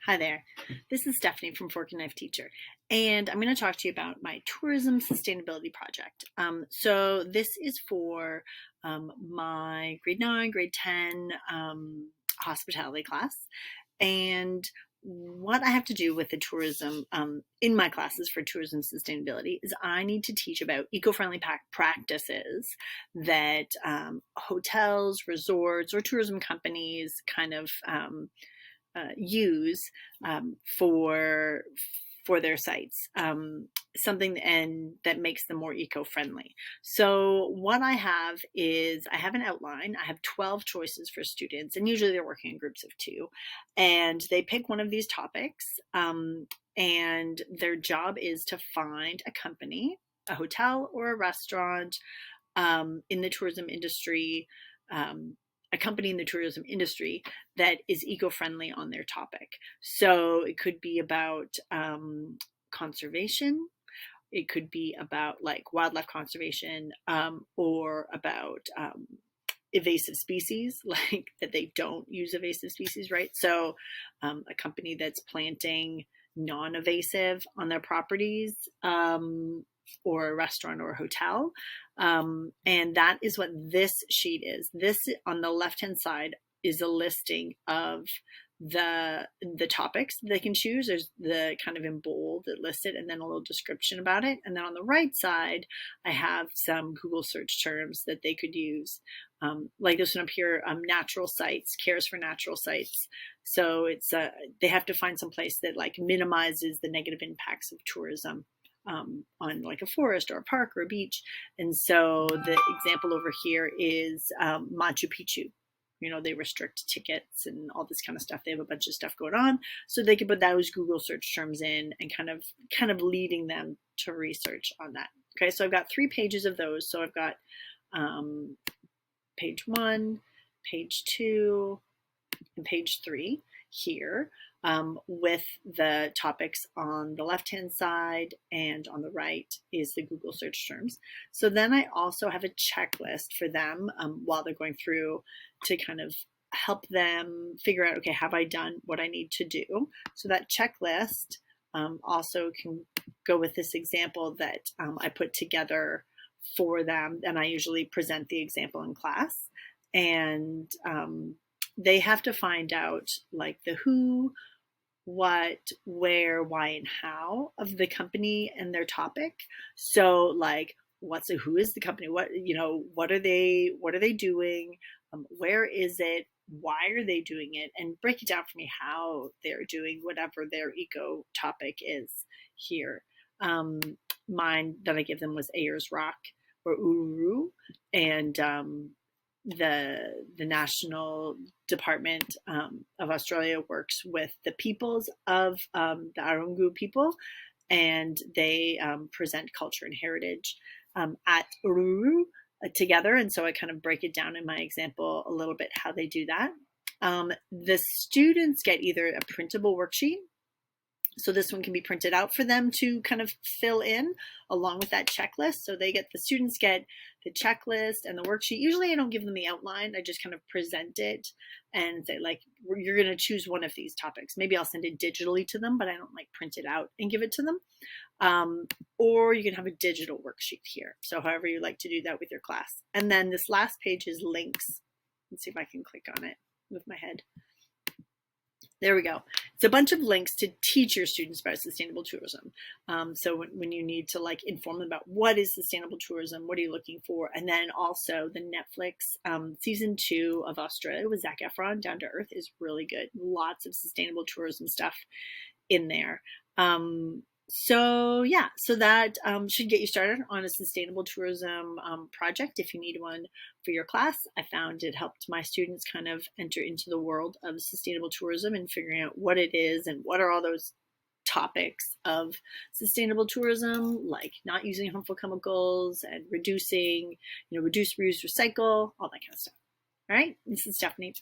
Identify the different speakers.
Speaker 1: Hi there, this is Stephanie from Fork and Knife Teacher, and I'm going to talk to you about my tourism sustainability project. So this is for my grade 9, grade 10 hospitality class, and what I have to do with the tourism in my classes for tourism sustainability is I need to teach about eco-friendly practices that hotels, resorts, or tourism companies kind of use for their sites, something and that makes them more eco-friendly. So what I have is I have an outline. I have 12 choices for students, and usually they're working in groups of 2, and they pick one of these topics, and their job is to find a company, a hotel or a restaurant in the tourism industry, a company in the tourism industry that is eco-friendly on their topic. So it could be about conservation. It could be about like wildlife conservation, or about invasive species, like that they don't use invasive species, right? So a company that's planting non-invasive on their properties, or a restaurant or a hotel. And that is what this sheet is. This on the left-hand side is a listing of the topics they can choose. There's the kind of in bold that lists it, and then a little description about it. And then on the right side, I have some Google search terms that they could use. Like this one up here, natural sites, cares for natural sites. So it's they have to find some place that like minimizes the negative impacts of tourism on like a forest or a park or a beach. And so the example over here is Machu Picchu. You know, they restrict tickets and all this kind of stuff. They have a bunch of stuff going on, so they can put those Google search terms in and kind of leading them to research on that. Okay, so I've got 3 pages of those. So I've got page 1, page 2, and page 3 here, with the topics on the left-hand side, and on the right is the Google search terms. So then I also have a checklist for them while they're going through to kind of help them figure out, okay, have I done what I need to do? So that checklist also can go with this example that I put together for them, and I usually present the example in class. And they have to find out like the who, what, where, why, and how of the company and their topic. So like, who is the company? What are they doing? Where is it? Why are they doing it? And break it down for me how they're doing whatever their eco topic is here. Mine that I give them was Ayers Rock or Uluru, and the National Department of Australia works with the peoples of the Arungu people, and they present culture and heritage at Uluru together. And so I kind of break it down in my example a little bit how they do that. The students get either a printable worksheet. So this one can be printed out for them to kind of fill in along with that checklist. So the students get the checklist and the worksheet. Usually I don't give them the outline. I just kind of present it and say like, you're going to choose one of these topics. Maybe I'll send it digitally to them, but I don't like print it out and give it to them. Or you can have a digital worksheet here. So however you like to do that with your class. And then this last page is links. Let's see if I can click on it with my head. There we go. It's a bunch of links to teach your students about sustainable tourism. So when you need to like inform them about what is sustainable tourism, what are you looking for? And then also the Netflix season 2 of Australia with Zac Efron, Down to Earth, is really good. Lots of sustainable tourism stuff in there. So yeah, so that should get you started on a sustainable tourism project if you need one for your class. I found it helped my students kind of enter into the world of sustainable tourism and figuring out what it is and what are all those topics of sustainable tourism, like not using harmful chemicals and reducing, reduce, reuse, recycle, all that kind of stuff. All right, this is Stephanie.